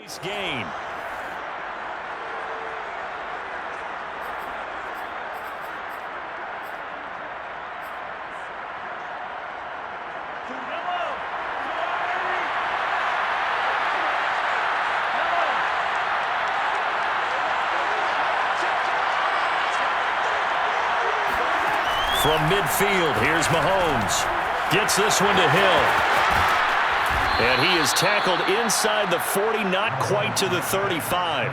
Nice gain. From midfield, here's Mahomes. Gets this one to Hill. And he is tackled inside the 40, not quite to the 35.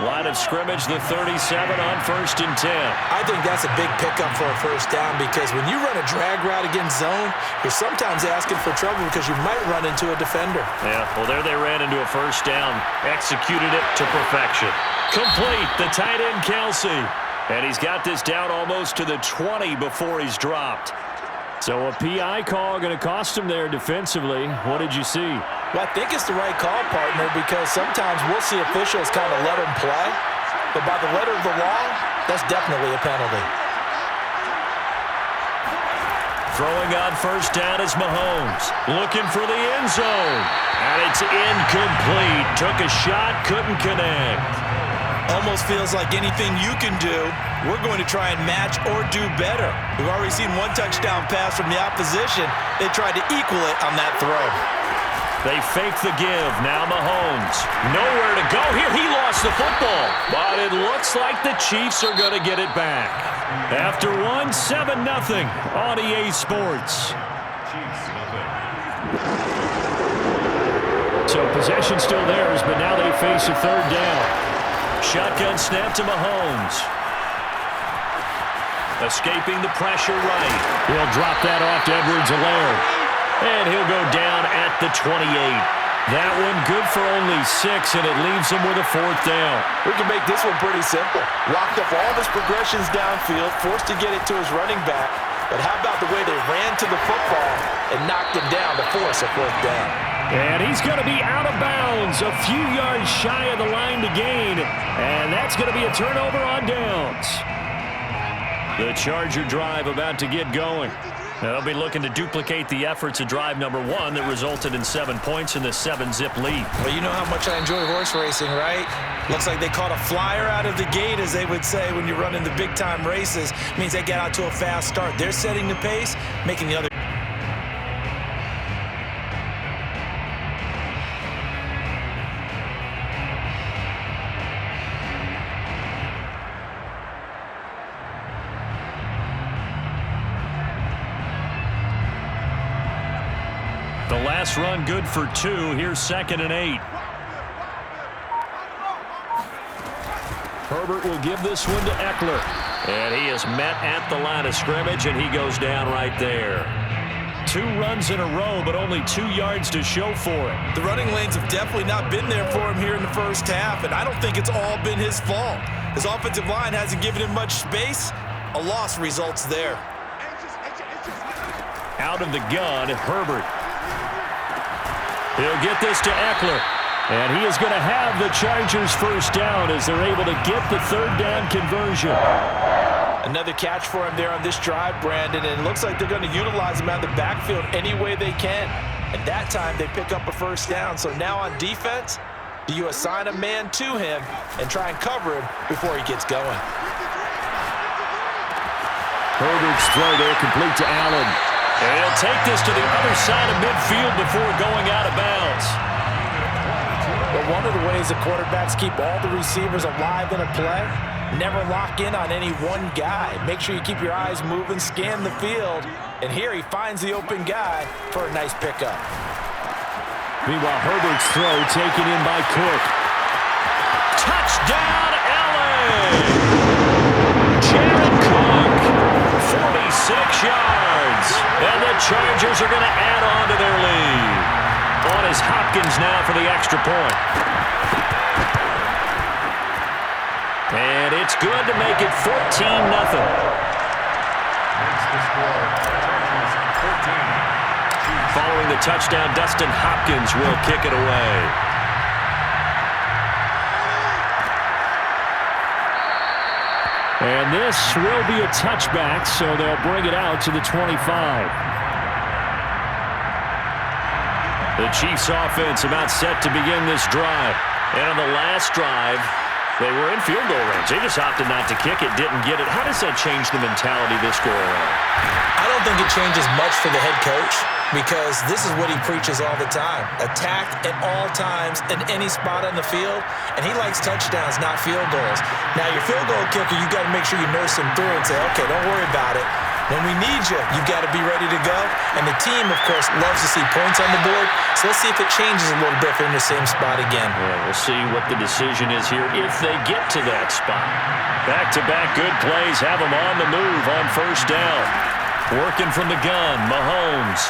Line of scrimmage, the 37 on 1st and 10. I think that's a big pickup for a first down because when you run a drag route against zone, you're sometimes asking for trouble because you might run into a defender. Yeah, well, there they ran into a first down. Executed it to perfection. Complete, the tight end, Kelsey. And he's got this down almost to the 20 before he's dropped. So a PI call going to cost him there defensively. What did you see? Well, I think it's the right call, partner, because sometimes we'll see officials kind of let him play. But by the letter of the law, that's definitely a penalty. Throwing on first down is Mahomes. Looking for the end zone. And it's incomplete. Took a shot, couldn't connect. Almost feels like anything you can do, we're going to try and match or do better. We've already seen one touchdown pass from the opposition. They tried to equal it on that throw. They fake the give. Now Mahomes. Nowhere to go here. He lost the football. But it looks like the Chiefs are going to get it back. After one, 7-0 on EA Sports. So possession still theirs, but now they face a third down. Shotgun snap to Mahomes. Escaping the pressure right. He'll drop that off to Edwards-Helaire. And he'll go down at the 28. That one good for only 6, and it leaves him with a 4th down. We can make this one pretty simple. Locked up all his progressions downfield, forced to get it to his running back. But how about the way they ran to the football and knocked him down to force a 4th down? And he's going to be out of bounds, a few yards shy of the line to gain. And that's going to be a turnover on downs. The Charger drive about to get going. They'll be looking to duplicate the efforts of drive number 1 that resulted in 7 points in the 7-zip lead. Well, you know how much I enjoy horse racing, right? Looks like they caught a flyer out of the gate, as they would say when you're running the big-time races. Means they get out to a fast start. They're setting the pace, making the other... The last run good for 2. Here's 2nd and 8. Herbert will give this one to Eckler. And he is met at the line of scrimmage, and he goes down right there. 2 runs in a row, but only 2 yards to show for it. The running lanes have definitely not been there for him here in the first half, and I don't think it's all been his fault. His offensive line hasn't given him much space. A loss results there. Out of the gun, Herbert. He'll get this to Eckler. And he is going to have the Chargers first down as they're able to get the 3rd down conversion. Another catch for him there on this drive, Brandon, and it looks like they're going to utilize him out of the backfield any way they can. And that time they pick up a first down. So now on defense, do you assign a man to him and try and cover him before he gets going? Herbert's throw there complete to Allen. And he'll take this to the other side of midfield before going out of bounds. But one of the ways the quarterbacks keep all the receivers alive in a play, never lock in on any one guy. Make sure you keep your eyes moving, scan the field, and here he finds the open guy for a nice pickup. Meanwhile, Herbert's throw taken in by Cook. Touchdown, LA! Jared Cook, 46 yards. And the Chargers are going to add on to their lead. On is Hopkins now for the extra point. And it's good to make it 14-0. Following the touchdown, Dustin Hopkins will kick it away. And this will be a touchback, so they'll bring it out to the 25. The Chiefs offense about set to begin this drive. And on the last drive, they were in field goal range. They just opted not to kick it, didn't get it. How does that change the mentality this go around? I don't think it changes much for the head coach because this is what he preaches all the time. Attack at all times in any spot on the field, and he likes touchdowns, not field goals. Now, your field goal kicker, you got to make sure you nurse him through and say, okay, don't worry about it. When we need you, you've got to be ready to go. And the team, of course, loves to see points on the board. So let's see if it changes a little bit if they're in the same spot again. Well, we'll see what the decision is here if they get to that spot. Back-to-back good plays have them on the move on first down. Working from the gun, Mahomes.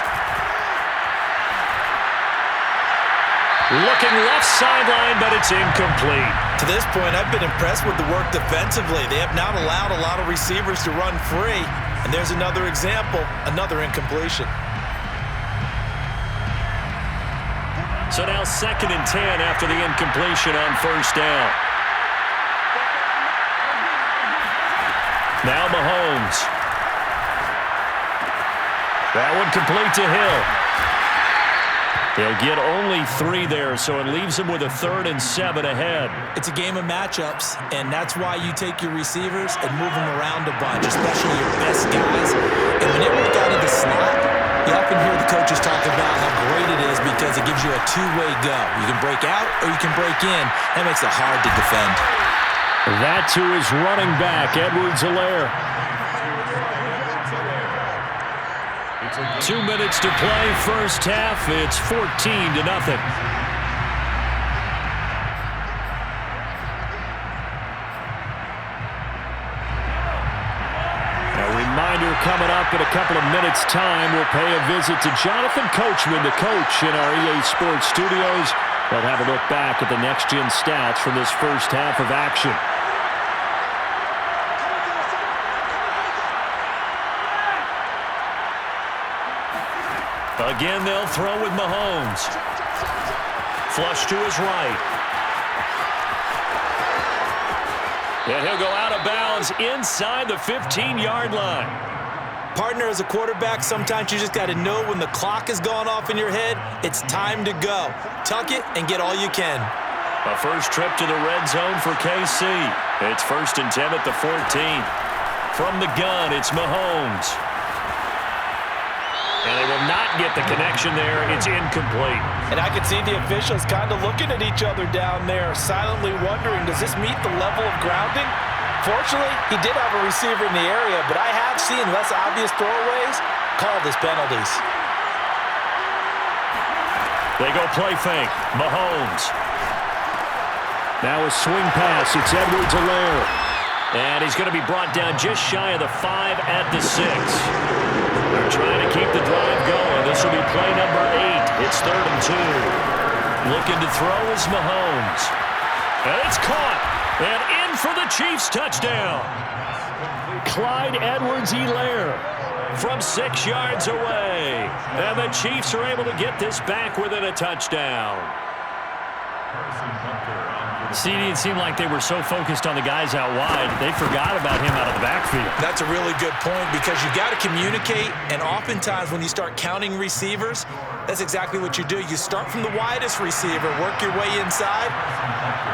Looking left sideline, but it's incomplete. To this point, I've been impressed with the work defensively. They have not allowed a lot of receivers to run free. And there's another example, another incompletion. So now 2nd and 10 after the incompletion on first down. Now Mahomes. That one complete to Hill. He'll get only 3 there, so it leaves him with a 3rd and 7 ahead. It's a game of matchups, and that's why you take your receivers and move them around a bunch, especially your best guys. And when they work out of the slot, you often hear the coaches talk about how great it is because it gives you a two-way go. You can break out or you can break in. That makes it hard to defend. That to his running back, Edwards-Helaire. 2 minutes to play, first half. It's 14-0. A reminder coming up in a couple of minutes' time. We'll pay a visit to Jonathan Coachman, the coach in our EA Sports studios. We'll have a look back at the next-gen stats from this first half of action. Again, they'll throw with Mahomes. Flush to his right. And he'll go out of bounds inside the 15-yard line. Partner, as a quarterback, sometimes you just got to know when the clock is going off in your head, it's time to go. Tuck it and get all you can. A first trip to the red zone for KC. It's 1st and 10 at the 14. From the gun, it's Mahomes. And they will not get the connection there. It's incomplete. And I can see the officials kind of looking at each other down there, silently wondering, does this meet the level of grounding? Fortunately, he did have a receiver in the area, but I have seen less obvious throwaways called as penalties. They go play fake. Mahomes. Now a swing pass. It's Edwards-Helaire. And he's going to be brought down just shy of the 5 at the 6. They're trying to keep the drive going. This will be play number 8. It's 3rd and 2. Looking to throw is Mahomes. And it's caught. And in for the Chiefs touchdown. Clyde Edwards-Helaire from 6 yards away. And the Chiefs are able to get this back within a touchdown. CD, it seemed like they were so focused on the guys out wide, they forgot about him out of the backfield. That's a really good point because you got to communicate, and oftentimes when you start counting receivers, that's exactly what you do. You start from the widest receiver, work your way inside.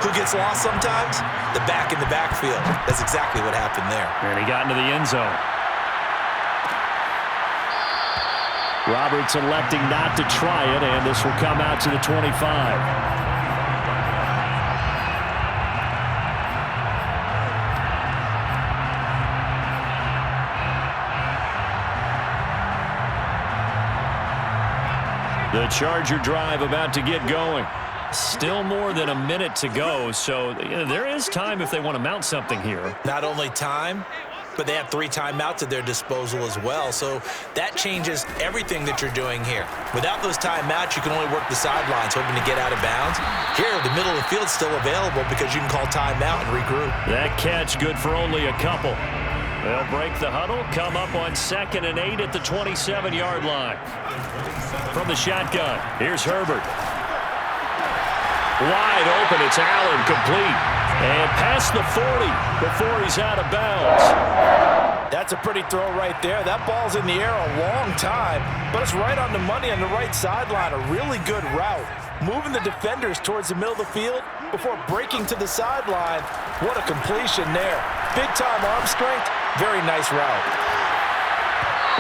Who gets lost sometimes? The back in the backfield. That's exactly what happened there. And he got into the end zone. Roberts electing not to try it, and this will come out to the 25. The Charger drive about to get going. Still more than a minute to go, so there is time if they want to mount something here. Not only time, but they have 3 timeouts at their disposal as well, so that changes everything that you're doing here. Without those timeouts, you can only work the sidelines, hoping to get out of bounds. Here, the middle of the field is still available because you can call timeout and regroup. That catch good for only a couple. They'll break the huddle, come up on 2nd and 8 at the 27-yard line. From the shotgun, here's Herbert. Wide open, it's Allen, complete. And past the 40 before he's out of bounds. That's a pretty throw right there. That ball's in the air a long time, but it's right on the money on the right sideline. A really good route. Moving the defenders towards the middle of the field before breaking to the sideline. What a completion there. Big-time arm strength. Very nice route.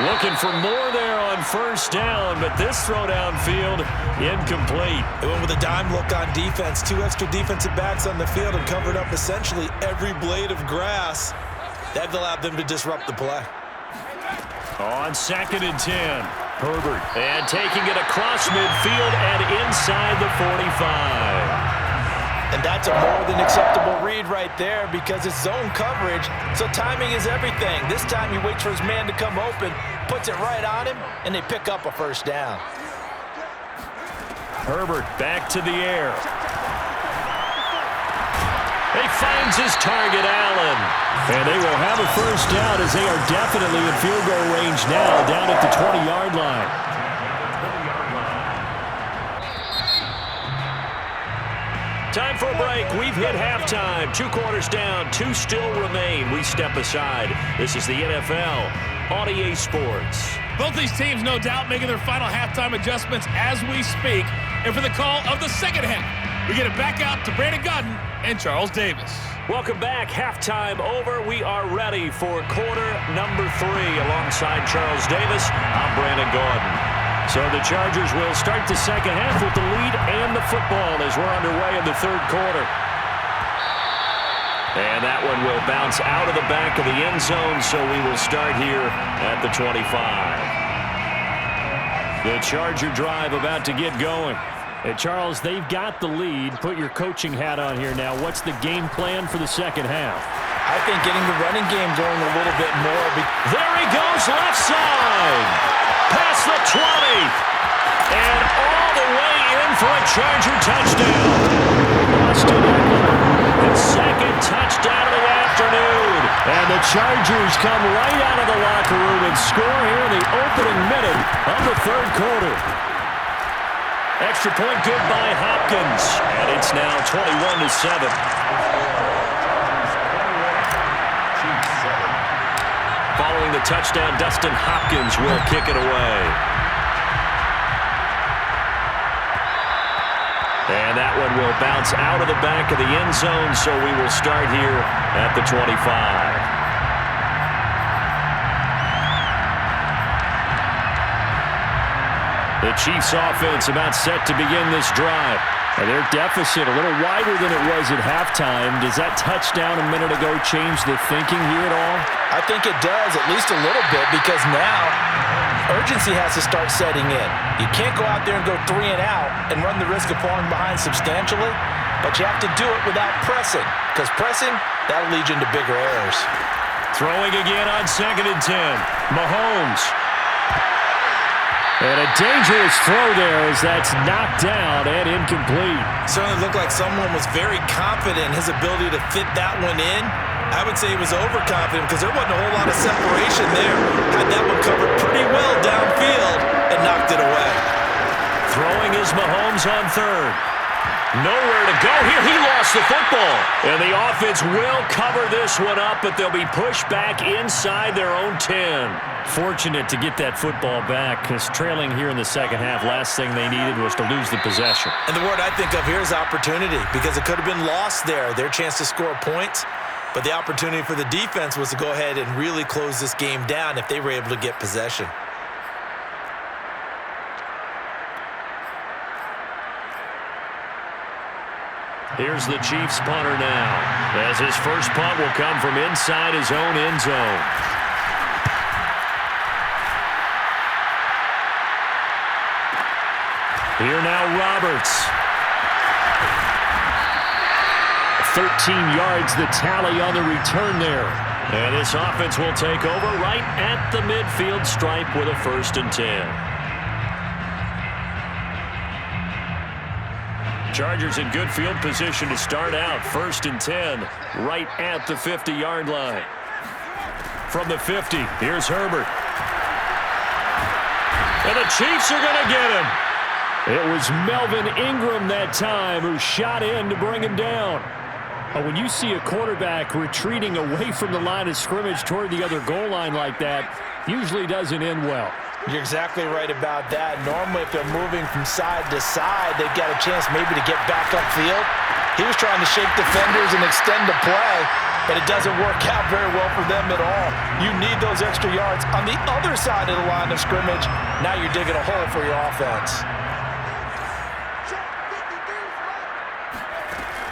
Looking for more there on first down, but this throw downfield incomplete. They went with a dime look on defense. 2 extra defensive backs on the field and covered up essentially every blade of grass. That allowed them to disrupt the play. On 2nd and 10, Herbert. And taking it across midfield and inside the 45. And that's a more than acceptable read right there because it's zone coverage, so timing is everything. This time he waits for his man to come open, puts it right on him, and they pick up a first down. Herbert back to the air. He finds his target, Allen. And they will have a first down as they are definitely in field goal range now, down at the 20-yard line. Time for a break. We've hit halftime. 2 quarters down, 2 still remain. We step aside. This is the NFL on EA Sports. Both these teams, no doubt, making their final halftime adjustments as we speak. And for the call of the second half, we get it back out to Brandon Godden and Charles Davis. Welcome back. Halftime over. We are ready for quarter number 3. Alongside Charles Davis, I'm Brandon Gordon. So the Chargers will start the second half with the lead and the football as we're underway in the 3rd quarter. And that one will bounce out of the back of the end zone, so we will start here at the 25. The Charger drive about to get going. Hey, Charles, they've got the lead. Put your coaching hat on here now. What's the game plan for the second half? I think getting the running game going a little bit more. There he goes, left side. Past the 20. And all the way in for a Charger touchdown. Austin Eckler, his 2nd touchdown of the afternoon. And the Chargers come right out of the locker room and score here in the opening minute of the 3rd quarter. Extra point good by Hopkins. And it's now 21-7. Following the touchdown, Dustin Hopkins will kick it away. And that one will bounce out of the back of the end zone, so we will start here at the 25. The Chiefs offense about set to begin this drive. And their deficit a little wider than it was at halftime. Does that touchdown a minute ago change the thinking here at all? I think it does, at least a little bit, because now urgency has to start setting in. You can't go out there and go 3 and out and run the risk of falling behind substantially, but you have to do it without pressing, because pressing, that'll lead you into bigger errors. Throwing again on 2nd and 10. Mahomes. And a dangerous throw there as that's knocked down and incomplete. Certainly looked like someone was very confident in his ability to fit that one in. I would say he was overconfident because there wasn't a whole lot of separation there. Had that one covered pretty well downfield and knocked it away. Throwing is Mahomes on 3rd. Nowhere to go here. He lost the football. And the offense will cover this one up, but they'll be pushed back inside their own 10. Fortunate to get that football back because trailing here in the second half, last thing they needed was to lose the possession. And the word I think of here is opportunity because it could have been lost there, their chance to score points. But the opportunity for the defense was to go ahead and really close this game down if they were able to get possession. Here's the Chiefs punter now, as his first punt will come from inside his own end zone. Here now, Roberts. 13 yards the tally on the return there. And this offense will take over right at the midfield stripe with a 1st and 10. Chargers in good field position to start out. 1st and 10 right at the 50-yard line. From the 50, here's Herbert. And the Chiefs are going to get him. It was Melvin Ingram that time who shot in to bring him down. When you see a quarterback retreating away from the line of scrimmage toward the other goal line like that, usually doesn't end well. You're exactly right about that. Normally, if they're moving from side to side, they've got a chance maybe to get back upfield. He was trying to shake defenders and extend the play, but it doesn't work out very well for them at all. You need those extra yards on the other side of the line of scrimmage. Now you're digging a hole for your offense.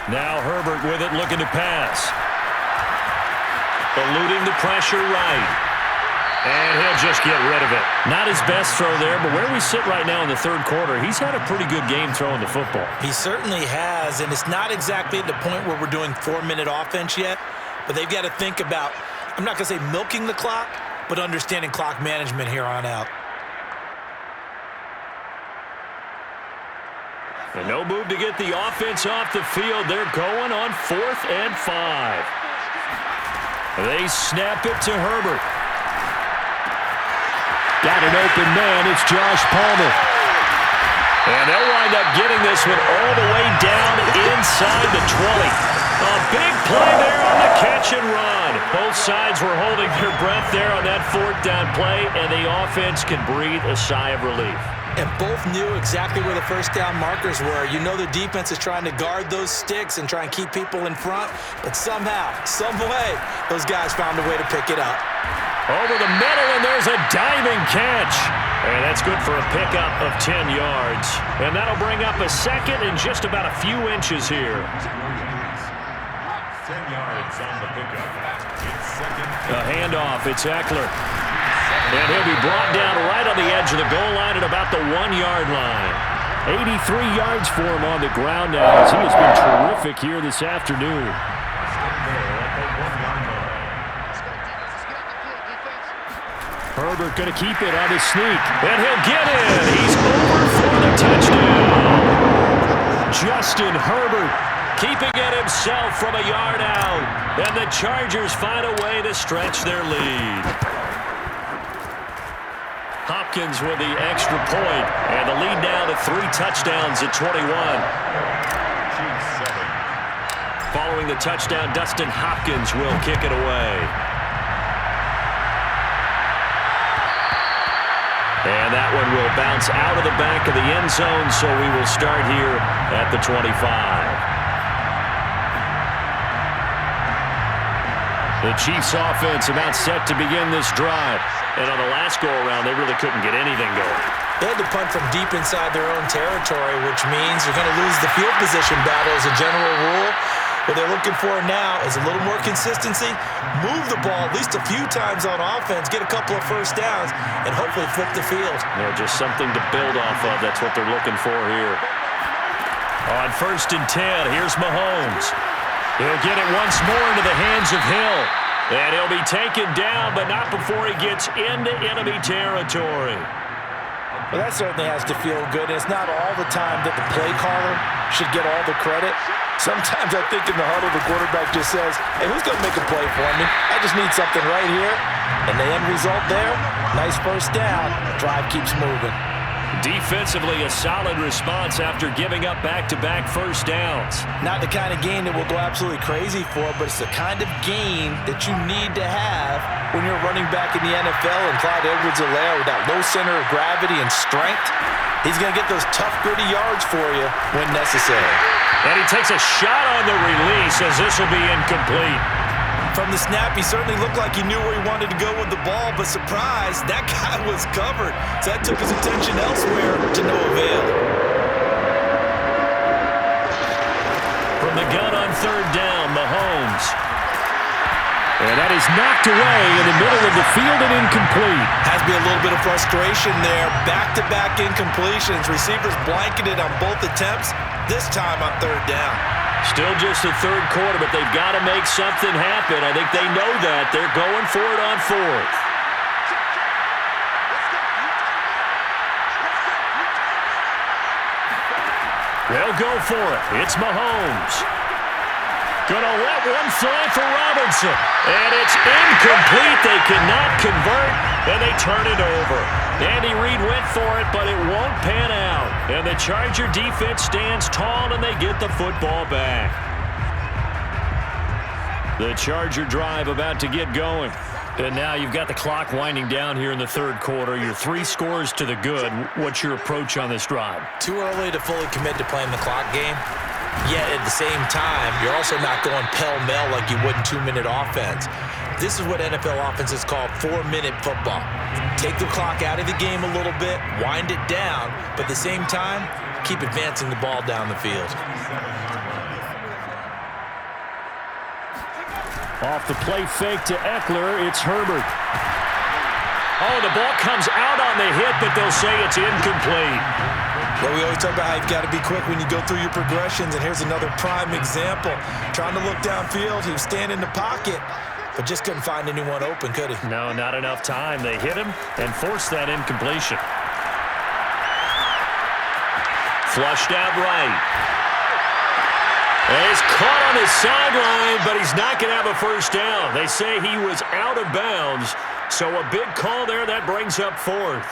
Now Herbert with it, looking to pass. Eluding the pressure right. And he'll just get rid of it. Not his best throw there, but where we sit right now in the third quarter, he's had a pretty good game throwing the football. He certainly has, and it's not exactly at the point where we're doing 4-minute offense yet, but they've got to think about, I'm not going to say milking the clock, but understanding clock management here on out. And no move to get the offense off the field. They're going on 4th and 5. They snap it to Herbert. Got an open man. It's Josh Palmer. And they'll wind up getting this one all the way down inside the 20. A big play there on the catch and run. Both sides were holding their breath there on that 4th down play, and the offense can breathe a sigh of relief. And both knew exactly where the first down markers were. You know the defense is trying to guard those sticks and try and keep people in front, but somehow, some way, those guys found a way to pick it up. Over the middle, and there's a diving catch. And that's good for a pickup of 10 yards. And that'll bring up a second and just about a few inches here. 10 yards on the pickup. It's second. A handoff. It's Eckler. And he'll be brought down right on the edge of the goal line at about the 1-yard line. 83 yards for him on the ground now, as he has been terrific here this afternoon. Herbert going to keep it on his sneak. And he'll get in. He's over for the touchdown. Justin Herbert keeping it himself from a yard out. And the Chargers find a way to stretch their lead. Hopkins with the extra point, and the lead now to 3 touchdowns at 21. Following the touchdown, Dustin Hopkins will kick it away. And that one will bounce out of the back of the end zone, so we will start here at the 25. The Chiefs offense about set to begin this drive. And on the last go-around, they really couldn't get anything going. They had to punt from deep inside their own territory, which means you're going to lose the field position battle as a general rule. What they're looking for now is a little more consistency, move the ball at least a few times on offense, get a couple of first downs, and hopefully flip the field. Just something to build off of. That's what they're looking for here. On 1st and 10, here's Mahomes. He'll get it once more into the hands of Hill. And he'll be taken down, but not before he gets into enemy territory. Well, that certainly has to feel good. And it's not all the time that the play caller should get all the credit. Sometimes I think in the huddle, the quarterback just says, hey, who's going to make a play for me? I just need something right here. And the end result there, nice first down. The drive keeps moving. Defensively, a solid response after giving up back-to-back first downs. Not the kind of game that we'll go absolutely crazy for, but it's the kind of game that you need to have when you're running back in the NFL. And Clyde Edwards-Helaire with that low center of gravity and strength, he's going to get those tough, gritty yards for you when necessary. And he takes a shot on the release as this will be incomplete. From the snap, he certainly looked like he knew where he wanted to go with the ball, but surprise, that guy was covered. So that took his attention elsewhere to no avail. From the gun on 3rd down, Mahomes. And that is knocked away in the middle of the field and incomplete. Has to be a little bit of frustration there. Back-to-back incompletions. Receivers blanketed on both attempts, this time on 3rd down. Still just the 3rd quarter, but they've got to make something happen. I think they know that. They're going for it on 4th. They'll go for it. It's Mahomes. Gonna let one fly for Robinson. And it's incomplete. They cannot convert, and they turn it over. Andy Reid went for it, but it won't pan out. And the Charger defense stands tall, and they get the football back. The Charger drive about to get going. And now you've got the clock winding down here in the third quarter. You're 3 scores to the good. What's your approach on this drive? Too early to fully commit to playing the clock game. Yet at the same time, you're also not going pell-mell like you would in 2-minute offense. This is what NFL offenses call 4-minute football. Take the clock out of the game a little bit, wind it down, but at the same time, keep advancing the ball down the field. Off the play fake to Eckler, it's Herbert. Oh, the ball comes out on the hit, but they'll say it's incomplete. Well, we always talk about how you've got to be quick when you go through your progressions, and here's another prime example. Trying to look downfield, he was standing in the pocket, but just couldn't find anyone open, could he? No, not enough time. They hit him and forced that incompletion. Flushed out right. And he's caught on his sideline, but he's not going to have a first down. They say he was out of bounds, so a big call there. That brings up 4th.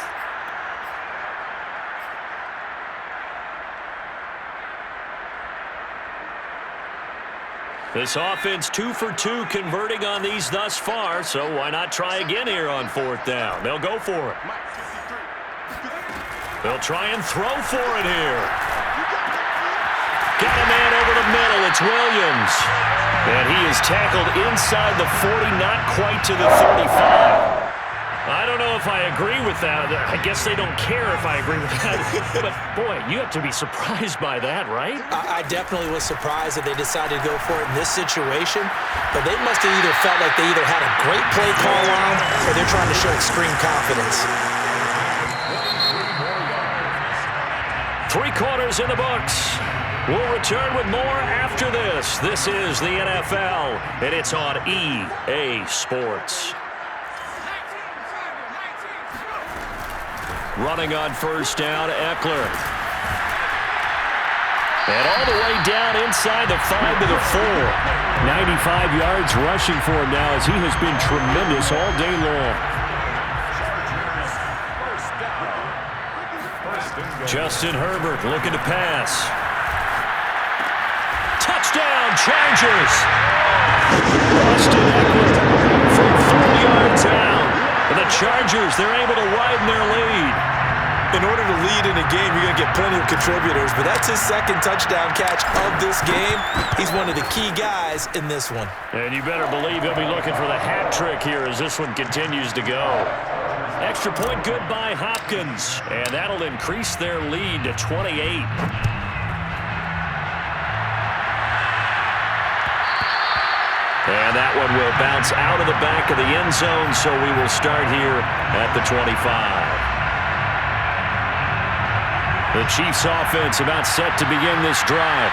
This offense 2 for 2 converting on these thus far, so why not try again here on 4th down? They'll go for it. They'll try and throw for it here. Got a man over the middle. It's Williams. And he is tackled inside the 40, not quite to the 35. I don't know if I agree with that. I guess they don't care if I agree with that. But, boy, you have to be surprised by that, right? I definitely was surprised that they decided to go for it in this situation. But they must have either felt like they either had a great play call on or they're trying to show extreme confidence. 3 quarters in the books. We'll return with more after this. This is the NFL, and it's on EA Sports. Running on first down, Eckler. And all the way down inside the 5 to the 4. 95 yards rushing for him now as he has been tremendous all day long. Justin Herbert looking to pass. Touchdown, Chargers! Austin Eckler from 4 yards out. And the Chargers, they're able to widen their lead. In order to lead in a game, you're going to get plenty of contributors, but that's his 2nd touchdown catch of this game. He's one of the key guys in this one. And you better believe he'll be looking for the hat trick here as this one continues to go. Extra point good by Hopkins, and that'll increase their lead to 28. And that one will bounce out of the back of the end zone, so we will start here at the 25. The Chiefs offense about set to begin this drive.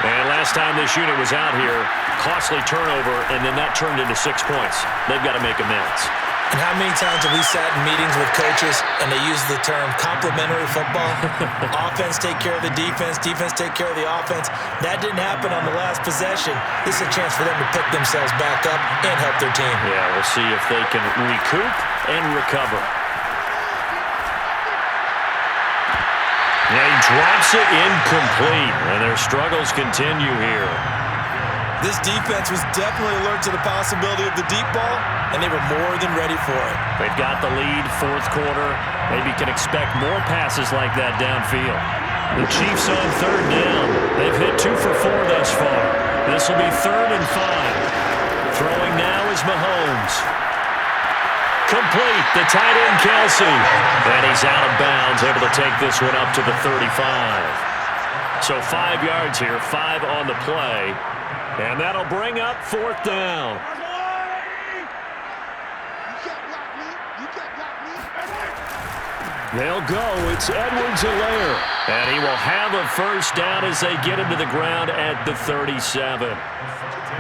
And last time this unit was out here, costly turnover, and then that turned into 6 points. They've got to make amends. And how many times have we sat in meetings with coaches and they use the term complementary football? Offense take care of the defense, defense take care of the offense. That didn't happen on the last possession. This is a chance for them to pick themselves back up and help their team. Yeah, we'll see if they can recoup and recover. Yeah, he drops it incomplete, and their struggles continue here. This defense was definitely alert to the possibility of the deep ball, and they were more than ready for it. They've got the lead, 4th quarter. Maybe can expect more passes like that downfield. The Chiefs on 3rd down. They've hit 2 for 4 thus far. This will be 3rd and 5. Throwing now is Mahomes. Complete, the tight end Kelsey. And he's out of bounds, able to take this one up to the 35. So 5 yards here, 5 on the play. And that'll bring up 4th down. They'll go. It's Edwards-Helaire. And he will have a first down as they get him to the ground at the 37.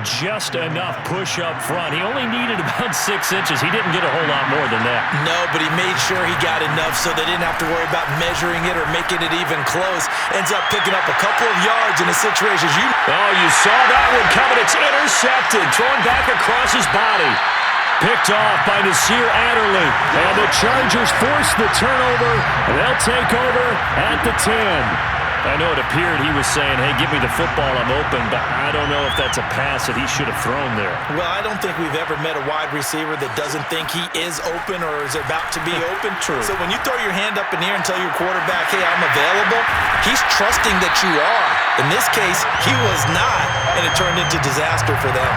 Just enough push up front. He only needed about 6 inches. He didn't get a whole lot more than that. No, but he made sure he got enough so they didn't have to worry about measuring it or making it even close. Ends up picking up a couple of yards in a situation. Oh, you saw that one coming. It's intercepted. Thrown back across his body. Picked off by Nasir Adderley. And the Chargers force the turnover. They'll take over at the 10. I know it appeared he was saying, hey, give me the football, I'm open, but I don't know if that's a pass that he should have thrown there. Well, I don't think we've ever met a wide receiver that doesn't think he is open or is about to be open. True. So when you throw your hand up in the air and tell your quarterback, hey, I'm available, he's trusting that you are. In this case, he was not, and it turned into disaster for them.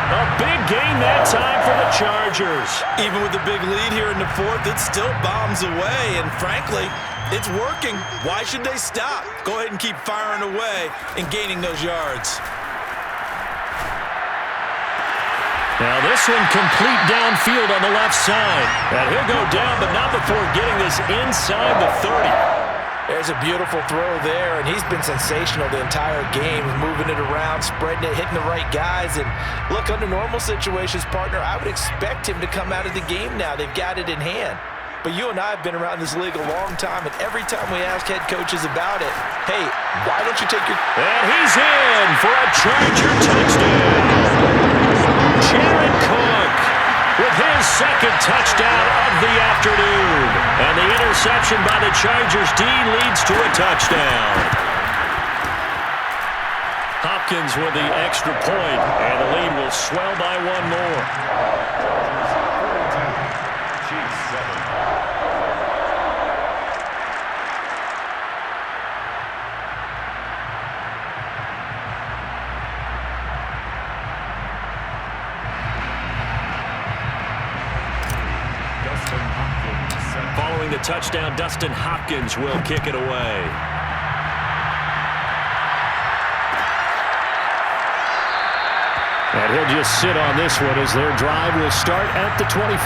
A big gain that time for the Chargers. Even with the big lead here in the fourth, it still bombs away, and frankly, it's working. Why should they stop? Go ahead and keep firing away and gaining those yards. Now this one complete downfield on the left side. And he'll go down, but not before getting this inside the 30. There's a beautiful throw there, and he's been sensational the entire game, moving it around, spreading it, hitting the right guys. And look, under normal situations, partner, I would expect him to come out of the game now. They've got it in hand. But you and I have been around this league a long time, and every time we ask head coaches about it, hey, why don't you take your... And he's in for a Charger touchdown. Jared Cook with his second touchdown of the afternoon. And the interception by the Chargers D leads to a touchdown. Hopkins with the extra point, and the lead will swell by one more. Following the touchdown, Dustin Hopkins will kick it away. And he'll just sit on this one as their drive will start at the 25.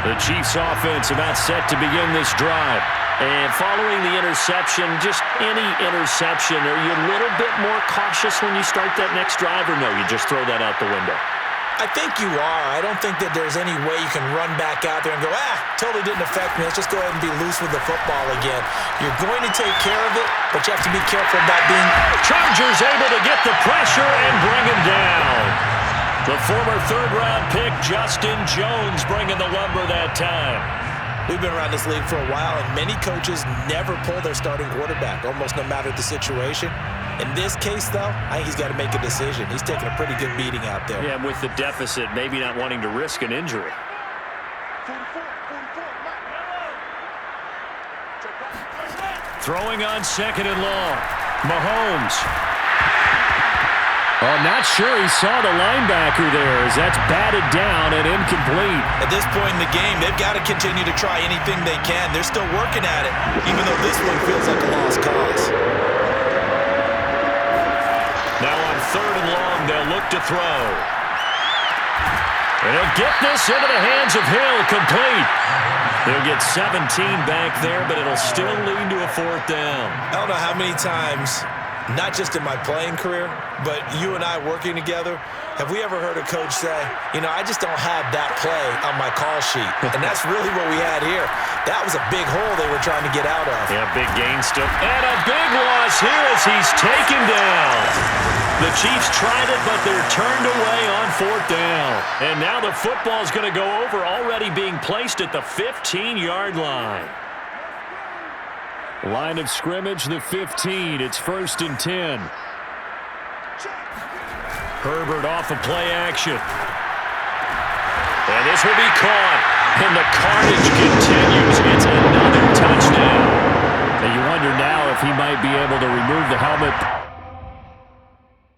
The Chiefs offense about set to begin this drive. And following the interception, just any interception, are you a little bit more cautious when you start that next drive, or no, you just throw that out the window? I think you are. I don't think that there's any way you can run back out there and go, totally didn't affect me. Let's just go ahead and be loose with the football again. You're going to take care of it, but you have to be careful about being... Chargers able to get the pressure and bring him down. The former third-round pick, Justin Jones, bringing the lumber that time. We've been around this league for a while, and many coaches never pull their starting quarterback, almost no matter the situation. In this case, though, I think he's got to make a decision. He's taking a pretty good beating out there. Yeah, with the deficit, maybe not wanting to risk an injury. Throwing on second and long. Mahomes. Oh, not sure he saw the linebacker there as that's batted down and incomplete. At this point in the game, they've got to continue to try anything they can. They're still working at it, even though this one feels like a lost cause. Now on third and long, they'll look to throw. And he'll get this into the hands of Hill, complete. They'll get 17 back there, but it'll still lead to a fourth down. I don't know how many times, not just in my playing career, but you and I working together, have we ever heard a coach say, you know, I just don't have that play on my call sheet. And that's really what we had here. That was a big hole they were trying to get out of. Yeah, big gain still. And a big loss here as he's taken down. The Chiefs tried it, but they're turned away on fourth down. And now the football's going to go over, already being placed at the 15-yard line. Line of scrimmage, the 15. It's 1st and 10. Herbert off of play action. And this will be caught. And the carnage continues. It's another touchdown. And you wonder now if he might be able to remove the helmet.